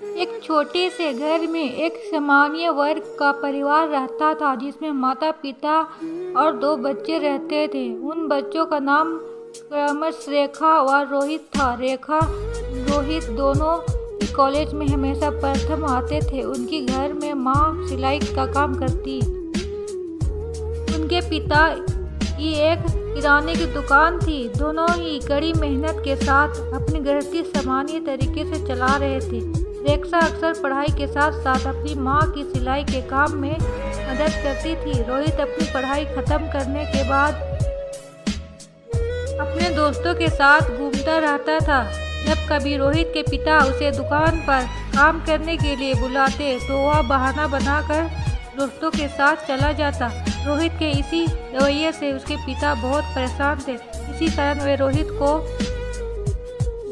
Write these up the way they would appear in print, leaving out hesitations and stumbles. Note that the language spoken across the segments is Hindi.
एक छोटे से घर में एक सामान्य वर्ग का परिवार रहता था जिसमें माता पिता और दो बच्चे रहते थे। उन बच्चों का नाम क्रमश रेखा और रोहित था। रेखा रोहित दोनों कॉलेज में हमेशा प्रथम आते थे। उनके घर में माँ सिलाई का काम करती। उनके पिता की एक किराने की दुकान थी। दोनों ही कड़ी मेहनत के साथ अपनी गृहस्थी सामान्य तरीके से चला रहे थे। रेखा अक्सर पढ़ाई के साथ साथ अपनी माँ की सिलाई के काम में मदद करती थी। रोहित अपनी पढ़ाई खत्म करने के बाद अपने दोस्तों के साथ घूमता रहता था। जब कभी रोहित के पिता उसे दुकान पर काम करने के लिए बुलाते तो वह बहाना बनाकर दोस्तों के साथ चला जाता। रोहित के इसी रवैये से उसके पिता बहुत परेशान थे। इसी कारण वे रोहित को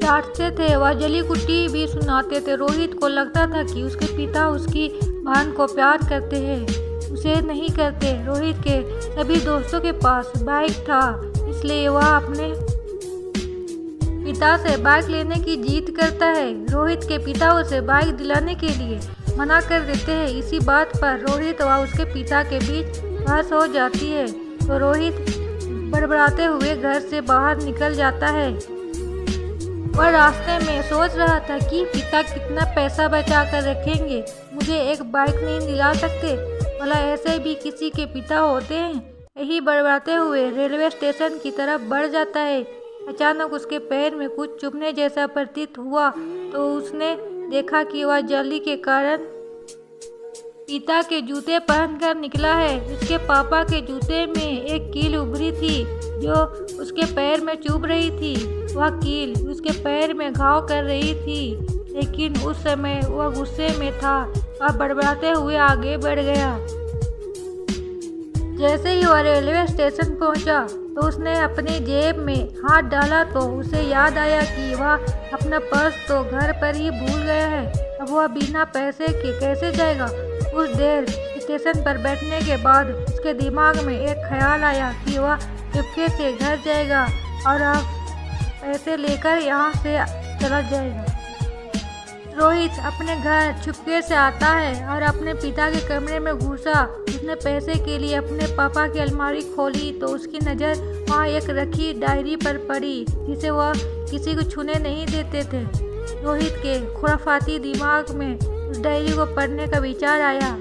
डांटते थे व जली कुट्टी भी सुनाते थे। रोहित को लगता था कि उसके पिता उसकी बहन को प्यार करते हैं, उसे नहीं करते। रोहित के सभी दोस्तों के पास बाइक था, इसलिए वह अपने पिता से बाइक लेने की जिद करता है। रोहित के पिता उसे बाइक दिलाने के लिए मना कर देते हैं। इसी बात पर रोहित व उसके पिता के बीच बहस हो जाती है तो रोहित बड़बड़ाते हुए घर से बाहर निकल जाता है। वह रास्ते में सोच रहा था कि पिता कितना पैसा बचा कर रखेंगे, मुझे एक बाइक नहीं दिला सकते, भला ऐसे भी किसी के पिता होते हैं। यही बड़बड़ाते हुए रेलवे स्टेशन की तरफ बढ़ जाता है। अचानक उसके पैर में कुछ चुभने जैसा प्रतीत हुआ तो उसने देखा कि वह जल्दी के कारण पिता के जूते पहनकर निकला है। उसके पापा के जूते में एक कील उभरी थी जो उसके पैर में चुभ रही थी। वह कील उसके पैर में घाव कर रही थी, लेकिन उस समय वह गुस्से में था। वह बड़बड़ाते हुए आगे बढ़ गया। जैसे ही वह रेलवे स्टेशन पहुंचा तो उसने अपनी जेब में हाथ डाला तो उसे याद आया कि वह अपना पर्स तो घर पर ही भूल गया है। अब वह बिना पैसे के कैसे जाएगा। कुछ देर स्टेशन पर बैठने के बाद उसके दिमाग में एक ख्याल आया कि वह चुपके से घर जाएगा और अब पैसे लेकर यहाँ से चला जाएगा। रोहित अपने घर चुपके से आता है और अपने पिता के कमरे में घुसा। उसने पैसे के लिए अपने पापा की अलमारी खोली तो उसकी नज़र वहाँ एक रखी डायरी पर पड़ी जिसे वह किसी को छूने नहीं देते थे। रोहित के खुराफाती दिमाग में उस डायरी को पढ़ने का विचार आया।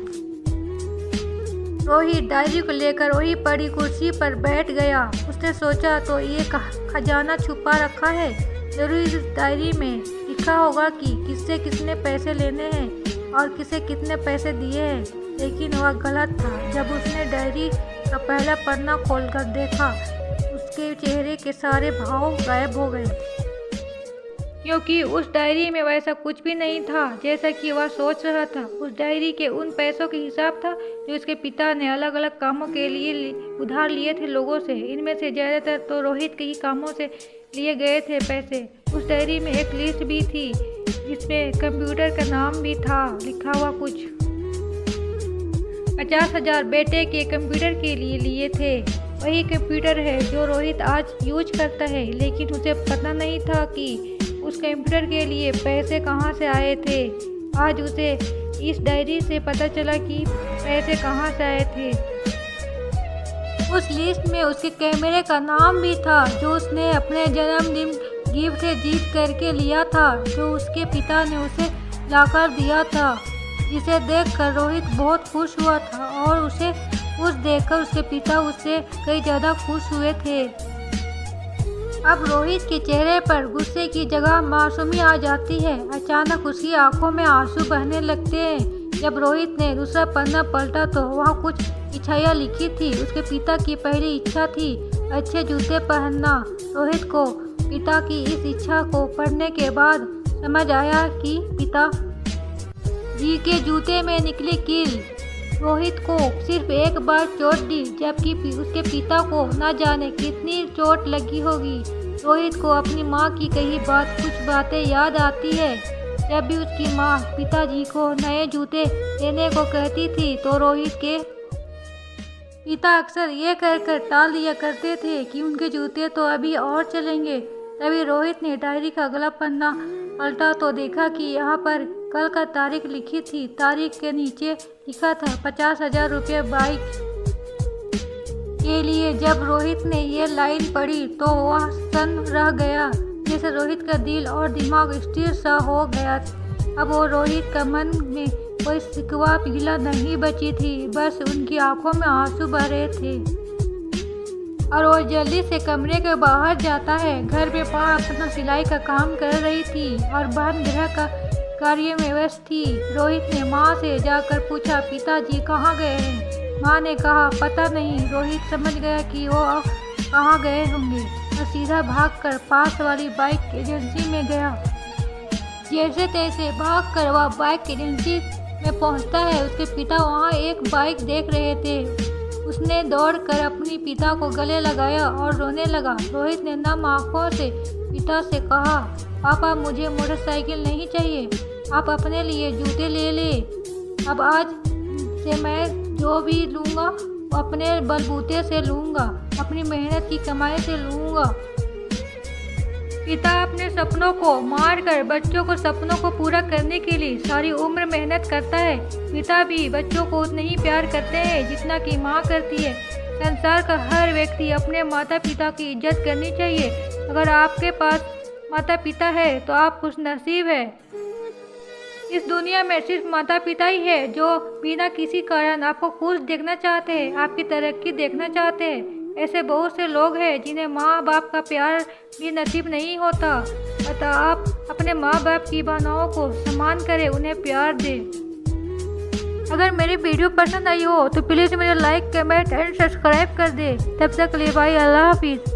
रोहित डायरी को लेकर वही पड़ी कुर्सी पर बैठ गया। उसने सोचा तो ये खजाना छुपा रखा है, जरूर इस डायरी में लिखा होगा कि किससे किसने पैसे लेने हैं और किसे कितने पैसे दिए हैं। लेकिन वह गलत था। जब उसने डायरी का पहला पन्ना खोलकर देखा, उसके चेहरे के सारे भाव गायब हो गए, क्योंकि उस डायरी में वैसा कुछ भी नहीं था जैसा कि वह सोच रहा था। उस डायरी के उन पैसों के हिसाब था जो उसके पिता ने अलग अलग कामों के लिए उधार लिए थे लोगों से। इनमें से ज़्यादातर तो रोहित के ही कामों से लिए गए थे पैसे। उस डायरी में एक लिस्ट भी थी जिसमें कंप्यूटर का नाम भी था लिखा हुआ। कुछ 50,000 बेटे के कंप्यूटर के लिए लिए थे। वही कंप्यूटर है जो रोहित आज यूज करता है, लेकिन उसे पता नहीं था कि उस कंप्यूटर के लिए पैसे कहाँ से आए थे। आज उसे इस डायरी से पता चला कि पैसे कहाँ से आए थे। उस लिस्ट में उसके कैमरे का नाम भी था जो उसने अपने जन्मदिन गिफ्ट से जीत करके लिया था, जो उसके पिता ने उसे लाकर दिया था, जिसे देखकर रोहित बहुत खुश हुआ था और उसे खुश देखकर उसके पिता उससे कई ज़्यादा खुश हुए थे। अब रोहित के चेहरे पर गुस्से की जगह मासूमी आ जाती है। अचानक उसकी आंखों में आंसू बहने लगते हैं। जब रोहित ने दूसरा पन्ना पलटा तो वहाँ कुछ इच्छाएं लिखी थी। उसके पिता की पहली इच्छा थी अच्छे जूते पहनना। रोहित को पिता की इस इच्छा को पढ़ने के बाद समझ आया कि पिता जी के जूते में निकली कील रोहित को सिर्फ एक बार चोट दी, जबकि उसके पिता को न जाने कितनी चोट लगी होगी। रोहित को अपनी माँ की कही कुछ बातें याद आती है। जब भी उसकी माँ पिताजी को नए जूते लेने को कहती थी तो रोहित के पिता अक्सर ये कहकर टाल दिया करते थे कि उनके जूते तो अभी और चलेंगे। तभी रोहित ने डायरी का अगला पन्ना पलटा तो देखा कि यहाँ पर कल का तारीख लिखी थी। तारीख के नीचे लिखा था 50,000 रुपये बाइक के लिए। जब रोहित ने ये लाइन पढ़ी तो वह सन्न रह गया, जैसे रोहित का दिल और दिमाग स्थिर सा हो गया। अब वो रोहित का मन में कोई शिकवा पीला नहीं बची थी, बस उनकी आंखों में आंसू भर रहे थे। और वो जल्दी से कमरे के बाहर जाता है। घर में माँ अपना सिलाई का काम कर रही थी और बहन गृह का कार्य में व्यस्त थी। रोहित ने माँ से जाकर पूछा, पिताजी कहाँ गए हैं? माँ ने कहा, पता नहीं। रोहित समझ गया कि वो कहाँ गए होंगे और सीधा भागकर पास वाली बाइक एजेंसी में गया। जैसे तैसे भागकर वह बाइक एजेंसी में पहुंचता है। उसके पिता वहां एक बाइक देख रहे थे। उसने दौड़कर अपने पिता को गले लगाया और रोने लगा। रोहित ने नम आंखों से पिता से कहा, पापा मुझे मोटरसाइकिल नहीं चाहिए, आप अपने लिए जूते ले ले। अब आज से मैं जो भी लूँगा वो अपने बलबूते से लूँगा, अपनी मेहनत की कमाई से लूँगा। पिता अपने सपनों को मारकर बच्चों को सपनों को पूरा करने के लिए सारी उम्र मेहनत करता है। पिता भी बच्चों को उतना ही प्यार करते हैं जितना कि माँ करती है। संसार का हर व्यक्ति अपने माता पिता की इज्जत करनी चाहिए। अगर आपके पास माता पिता है तो आप खुशनसीब है। इस दुनिया में सिर्फ माता पिता ही है जो बिना किसी कारण आपको खुश देखना चाहते हैं, आपकी तरक्की देखना चाहते हैं। ऐसे बहुत से लोग हैं जिन्हें माँ बाप का प्यार भी नसीब नहीं होता। अतः आप अपने माँ बाप की भावनाओं को सम्मान करें, उन्हें प्यार दें। अगर मेरी वीडियो पसंद आई हो तो प्लीज़ मुझे लाइक, कमेंट एंड सब्सक्राइब कर दे। तब तक के लिए बाय, अल्लाह हाफिज़।